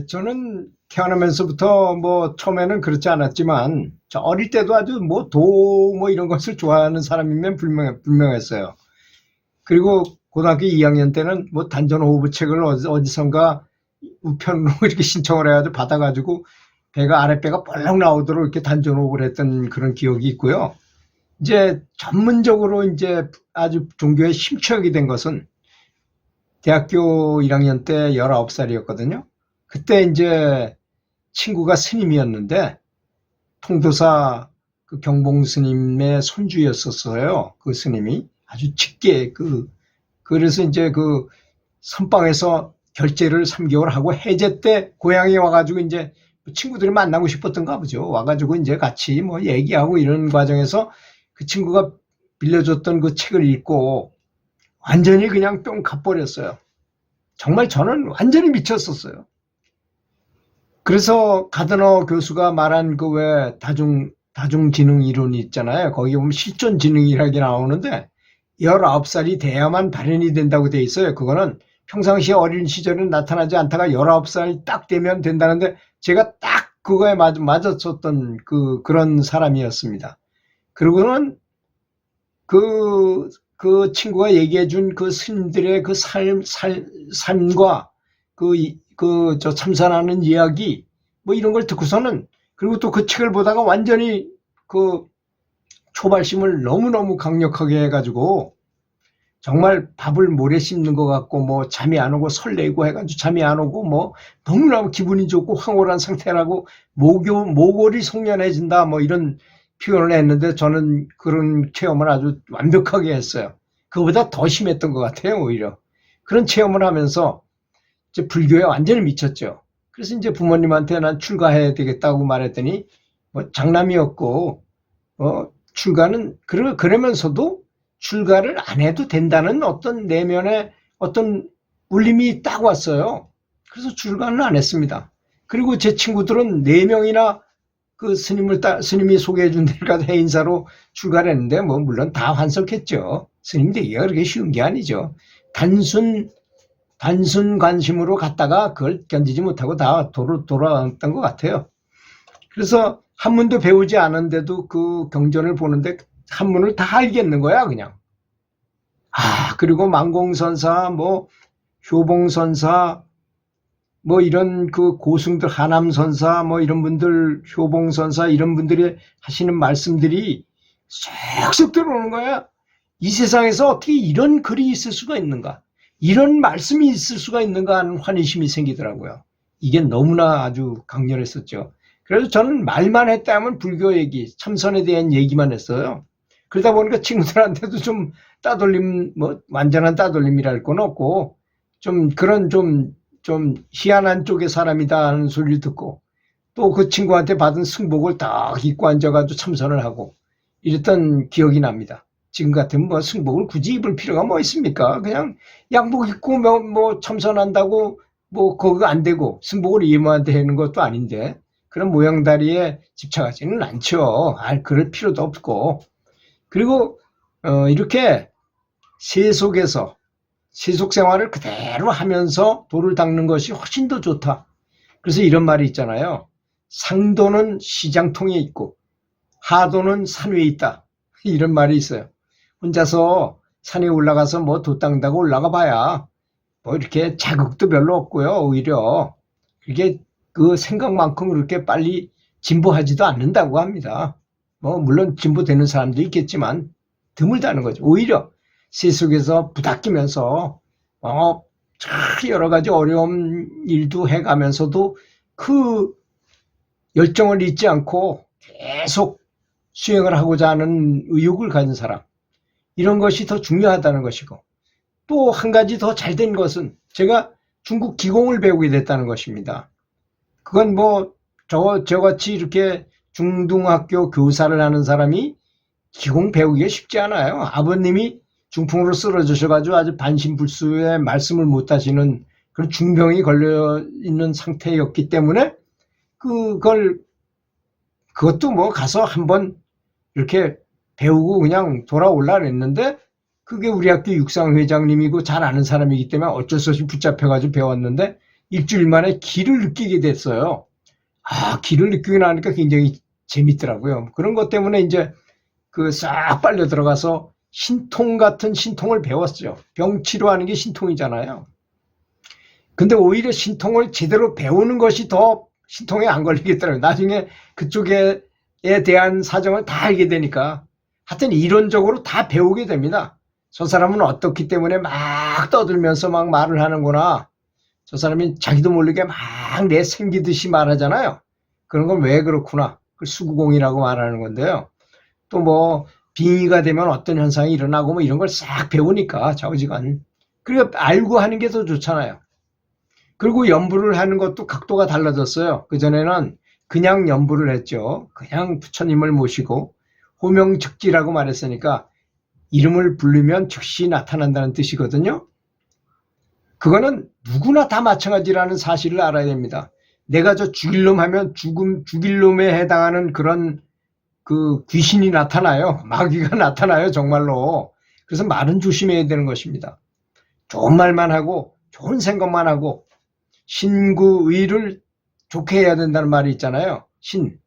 저는 태어나면서부터 뭐 처음에는 그렇지 않았지만 저 어릴 때도 아주 뭐 도 뭐 이런 것을 좋아하는 사람이면 분명했어요. 그리고 고등학교 2학년 때는 뭐 단전 오브 책을 어디선가 우편으로 이렇게 신청을 해가지고 받아가지고 배가 아랫배가 벌렁 나오도록 이렇게 단전 오브를 했던 그런 기억이 있고요. 이제 전문적으로 이제 아주 종교에 심취하게 된 것은 대학교 1학년 때 19살이었거든요. 그때 이제 친구가 스님이었는데 통도사 그 경봉 스님의 손주였었어요. 그 스님이 아주 짙게 그래서 이제 그 선방에서 결제를 3개월 하고 해제 때 고향에 와가지고 이제 친구들이 만나고 싶었던가 보죠. 와가지고 이제 같이 뭐 얘기하고 이런 과정에서 그 친구가 빌려줬던 그 책을 읽고 완전히 그냥 뿅 가버렸어요. 정말 저는 완전히 미쳤었어요. 그래서 가드너 교수가 말한 그 왜 다중지능 이론이 있잖아요. 거기 보면 실존지능이라게 나오는데 19살이 돼야만 발현이 된다고 돼 있어요. 그거는 평상시에 어린 시절은 나타나지 않다가 19살 딱 되면 된다는데 제가 딱 그거에 맞았었던 그런 사람이었습니다. 그리고는 그 친구가 얘기해 준 그 스님들의 그 삶과 저 참선하는 이야기, 뭐 이런 걸 듣고서는, 그리고 또 그 책을 보다가 완전히 그 초발심을 너무너무 강력하게 해가지고, 정말 밥을 모래 씹는 것 같고, 뭐 잠이 안 오고 설레고 해가지고 잠이 안 오고, 뭐 너무너무 기분이 좋고 황홀한 상태라고 모골이 송연해진다, 뭐 이런 표현을 했는데 저는 그런 체험을 아주 완벽하게 했어요. 그거보다 더 심했던 것 같아요, 오히려. 그런 체험을 하면서 이제 불교에 완전히 미쳤죠. 그래서 이제 부모님한테 난 출가해야 되겠다고 말했더니 뭐 장남이었고 출가는 그러면서도 출가를 안 해도 된다는 어떤 내면의 어떤 울림이 딱 왔어요. 그래서 출가는 안 했습니다. 그리고 제 친구들은 4명이나 그 스님이 소개해 준 데를 가서 해인사로 출가를 했는데 뭐 물론 다 환석했죠. 스님 되기가 그렇게 쉬운 게 아니죠. 단순 관심으로 갔다가 그걸 견디지 못하고 다 돌아왔던 것 같아요. 그래서 한문도 배우지 않은데도 그 경전을 보는데 한문을 다 알겠는 거야, 그냥. 그리고 만공선사, 뭐, 효봉선사, 뭐 이런 그 고승들, 하남선사, 뭐 이런 분들, 효봉선사, 이런 분들이 하시는 말씀들이 쏙쏙 들어오는 거야. 이 세상에서 어떻게 이런 글이 있을 수가 있는가? 이런 말씀이 있을 수가 있는가 하는 환희심이 생기더라고요. 이게 너무나 아주 강렬했었죠. 그래서 저는 말만 했다면 불교 얘기, 참선에 대한 얘기만 했어요. 그러다 보니까 친구들한테도 좀 따돌림, 뭐 완전한 따돌림이랄 건 없고 좀 그런 좀 희한한 쪽의 사람이다 하는 소리를 듣고 또 그 친구한테 받은 승복을 딱 입고 앉아가지고 참선을 하고 이랬던 기억이 납니다. 지금 같으면 뭐 승복을 굳이 입을 필요가 뭐 있습니까? 그냥 양복 입고 뭐 참선한다고 뭐 그거 안 되고 승복을 입어야 되는 것도 아닌데 그런 모양다리에 집착하지는 않죠. 그럴 필요도 없고. 그리고 이렇게 세속에서 세속 생활을 그대로 하면서 도를 닦는 것이 훨씬 더 좋다. 그래서 이런 말이 있잖아요. 상도는 시장통에 있고 하도는 산 위에 있다. 이런 말이 있어요. 혼자서 산에 올라가서 뭐 도 닦는다고 올라가 봐야 뭐 이렇게 자극도 별로 없고요. 오히려 그게 그 생각만큼 그렇게 빨리 진보하지도 않는다고 합니다. 뭐 물론 진보되는 사람도 있겠지만 드물다는 거죠. 오히려 세속에서 부닥기면서 여러 가지 어려운 일도 해가면서도 그 열정을 잊지 않고 계속 수행을 하고자 하는 의욕을 가진 사람, 이런 것이 더 중요하다는 것이고, 또 한 가지 더 잘된 것은 제가 중국 기공을 배우게 됐다는 것입니다. 그건 뭐 저같이 이렇게 중등학교 교사를 하는 사람이 기공 배우기가 쉽지 않아요. 아버님이 중풍으로 쓰러지셔가지고 아주 반신불수의 말씀을 못하시는 그런 중병이 걸려 있는 상태였기 때문에 그것도 뭐 가서 한번 이렇게 배우고 그냥 돌아올라 그랬는데 그게 우리 학교 육상회장님이고 잘 아는 사람이기 때문에 어쩔 수 없이 붙잡혀가지고 배웠는데 일주일 만에 기를 느끼게 됐어요. 기를 느끼고 나니까 굉장히 재밌더라고요. 그런 것 때문에 이제 그 싹 빨려 들어가서 신통 같은 신통을 배웠어요. 병 치료하는 게 신통이잖아요. 근데 오히려 신통을 제대로 배우는 것이 더 신통에 안 걸리겠더라고요. 나중에 그쪽에 대한 사정을 다 알게 되니까 하여튼 이론적으로 다 배우게 됩니다. 저 사람은 어떻기 때문에 막 떠들면서 막 말을 하는구나. 저 사람이 자기도 모르게 막 내생기듯이 말하잖아요. 그런 건 왜 그렇구나. 그 수구공이라고 말하는 건데요. 또 뭐 빙의가 되면 어떤 현상이 일어나고 뭐 이런 걸 싹 배우니까 좌우지간. 그러니까 알고 하는 게 더 좋잖아요. 그리고 연부를 하는 것도 각도가 달라졌어요. 그전에는 그냥 연부를 했죠. 그냥 부처님을 모시고 호명즉지라고 말했으니까 이름을 부르면 즉시 나타난다는 뜻이거든요. 그거는 누구나 다 마찬가지라는 사실을 알아야 됩니다. 내가 저 죽일 놈 하면 죽일 놈에 해당하는 그런 그 귀신이 나타나요. 마귀가 나타나요. 정말로. 그래서 말은 조심해야 되는 것입니다. 좋은 말만 하고 좋은 생각만 하고 신구의를 좋게 해야 된다는 말이 있잖아요. 신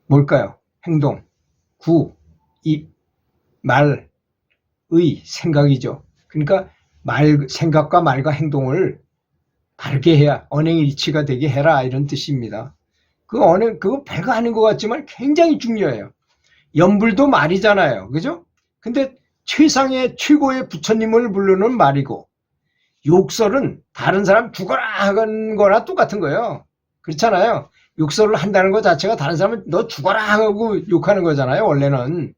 뭘까요? 행동, 구, 입, 말, 의, 생각이죠. 그러니까 생각과 말과 행동을 바르게 해야 언행일치가 되게 해라 이런 뜻입니다. 그거 별거 아닌 것 같지만 굉장히 중요해요. 연불도 말이잖아요. 그죠? 근데 최고의 부처님을 부르는 말이고 욕설은 다른 사람 죽어라 하는 거나 똑같은 거예요. 그렇잖아요. 욕설을 한다는 것 자체가 다른 사람은 너 죽어라 하고 욕하는 거잖아요. 원래는.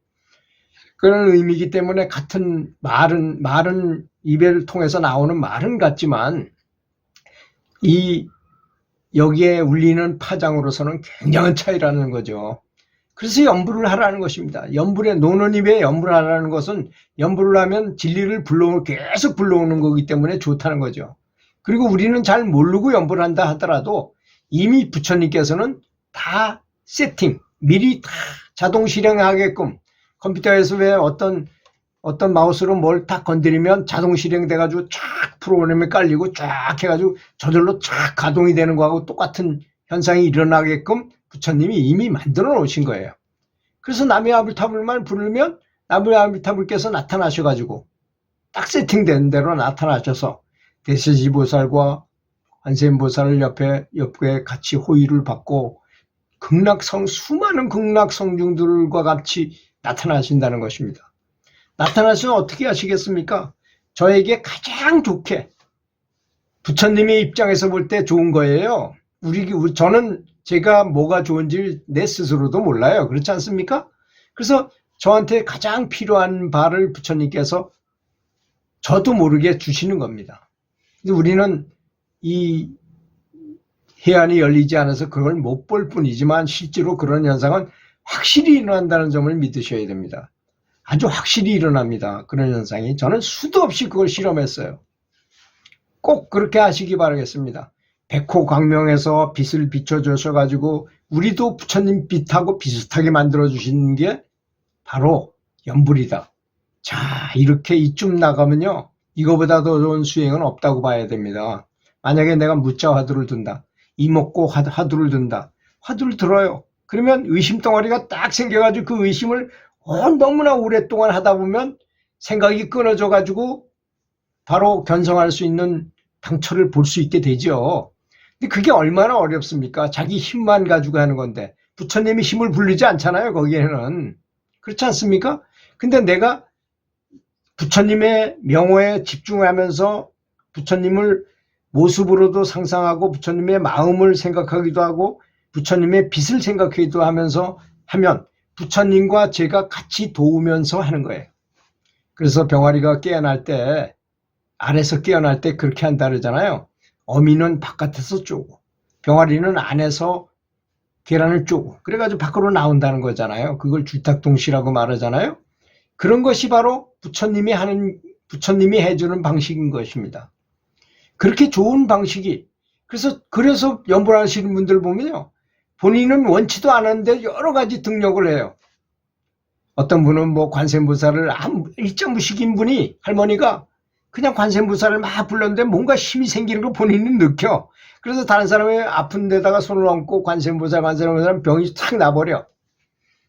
그런 의미이기 때문에 같은 말은 입을 통해서 나오는 말은 같지만 여기에 울리는 파장으로서는 굉장한 차이라는 거죠. 그래서 연부를 하라는 것입니다. 노는 입에 연부를 하라는 것은 연부를 하면 진리를 계속 불러오는 거기 때문에 좋다는 거죠. 그리고 우리는 잘 모르고 연부를 한다 하더라도 이미 부처님께서는 다 미리 다 자동 실행하게끔 컴퓨터에서 왜 어떤 마우스로 뭘 딱 건드리면 자동 실행돼가지고 쫙 프로그램에 깔리고 쫙 해가지고 저절로 쫙 가동이 되는 거하고 똑같은 현상이 일어나게끔 부처님이 이미 만들어 놓으신 거예요. 그래서 남의 아불타불만 부르면 남의 아불타불께서 나타나셔가지고 딱 세팅된 대로 나타나셔서 대세지보살과 관세음보살을 옆에 같이 호의를 받고 수많은 극락성중들과 같이 나타나신다는 것입니다. 나타나시면 어떻게 하시겠습니까? 저에게 가장 좋게 부처님의 입장에서 볼 때 좋은 거예요. 저는 제가 뭐가 좋은지 내 스스로도 몰라요. 그렇지 않습니까? 그래서 저한테 가장 필요한 바를 부처님께서 저도 모르게 주시는 겁니다. 우리는 이 해안이 열리지 않아서 그걸 못 볼 뿐이지만 실제로 그런 현상은 확실히 일어난다는 점을 믿으셔야 됩니다. 아주 확실히 일어납니다. 그런 현상이. 저는 수도 없이 그걸 실험했어요. 꼭 그렇게 하시기 바라겠습니다. 백호광명에서 빛을 비춰주셔가지고 우리도 부처님 빛하고 비슷하게 만들어주시는 게 바로 연불이다. 자, 이렇게 이쯤 나가면요. 이거보다 더 좋은 수행은 없다고 봐야 됩니다. 만약에 내가 무자 화두를 든다. 이목고 화두를 든다. 화두를 들어요. 그러면 의심 덩어리가 딱 생겨가지고 그 의심을 너무나 오랫동안 하다 보면 생각이 끊어져가지고 바로 견성할 수 있는 당처를 볼 수 있게 되죠. 근데 그게 얼마나 어렵습니까? 자기 힘만 가지고 하는 건데 부처님이 힘을 부르지 않잖아요. 거기에는. 그렇지 않습니까? 근데 내가 부처님의 명호에 집중하면서 부처님을 모습으로도 상상하고 부처님의 마음을 생각하기도 하고 부처님의 빛을 생각하기도 하면서 하면 부처님과 제가 같이 도우면서 하는 거예요. 그래서 병아리가 깨어날 때 안에서 깨어날 때 그렇게 한다 그러잖아요. 어미는 바깥에서 쪼고 병아리는 안에서 계란을 쪼고 그래가지고 밖으로 나온다는 거잖아요. 그걸 줄탁동시라고 말하잖아요. 그런 것이 바로 부처님이 해주는 방식인 것입니다. 그렇게 좋은 방식이 그래서 연불하시는 분들 보면요. 본인은 원치도 않았는데 여러 가지 등력을 해요. 어떤 분은 뭐 관세음보살을 일자무식인 분이 할머니가 그냥 관세음보살을 막 불렀는데 뭔가 힘이 생기는 걸 본인은 느껴. 그래서 다른 사람이 아픈 데다가 손을 얹고 관세음보살 병이 탁 나버려.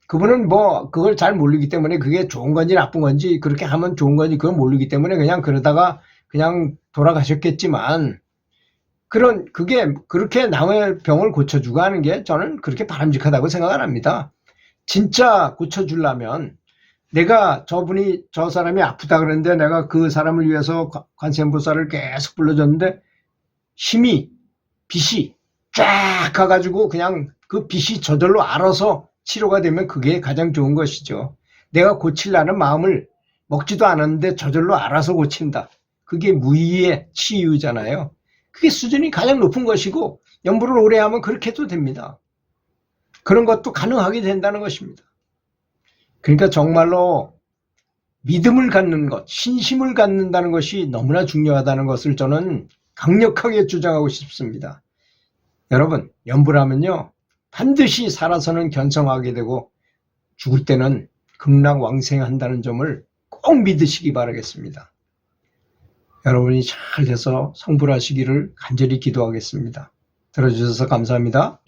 그분은 뭐 그걸 잘 모르기 때문에 그게 좋은 건지 나쁜 건지 그렇게 하면 좋은 건지 그걸 모르기 때문에 그냥 그러다가 그냥 돌아가셨겠지만 그게 그렇게 남의 병을 고쳐주고 하는 게 저는 그렇게 바람직하다고 생각 안 합니다. 진짜 고쳐주려면 내가 저 사람이 아프다 그랬는데 내가 그 사람을 위해서 관세음보살을 계속 불러줬는데 빛이 쫙 가가지고 그냥 그 빛이 저절로 알아서 치료가 되면 그게 가장 좋은 것이죠. 내가 고치려는 마음을 먹지도 않았는데 저절로 알아서 고친다. 그게 무의의 치유잖아요. 그게 수준이 가장 높은 것이고 연부를 오래 하면 그렇게 해도 됩니다. 그런 것도 가능하게 된다는 것입니다. 그러니까 정말로 믿음을 갖는 것, 신심을 갖는다는 것이 너무나 중요하다는 것을 저는 강력하게 주장하고 싶습니다. 여러분, 연부라면요 반드시 살아서는 견성하게 되고 죽을 때는 극락왕생한다는 점을 꼭 믿으시기 바라겠습니다. 여러분이 잘 돼서 성불하시기를 간절히 기도하겠습니다. 들어주셔서 감사합니다.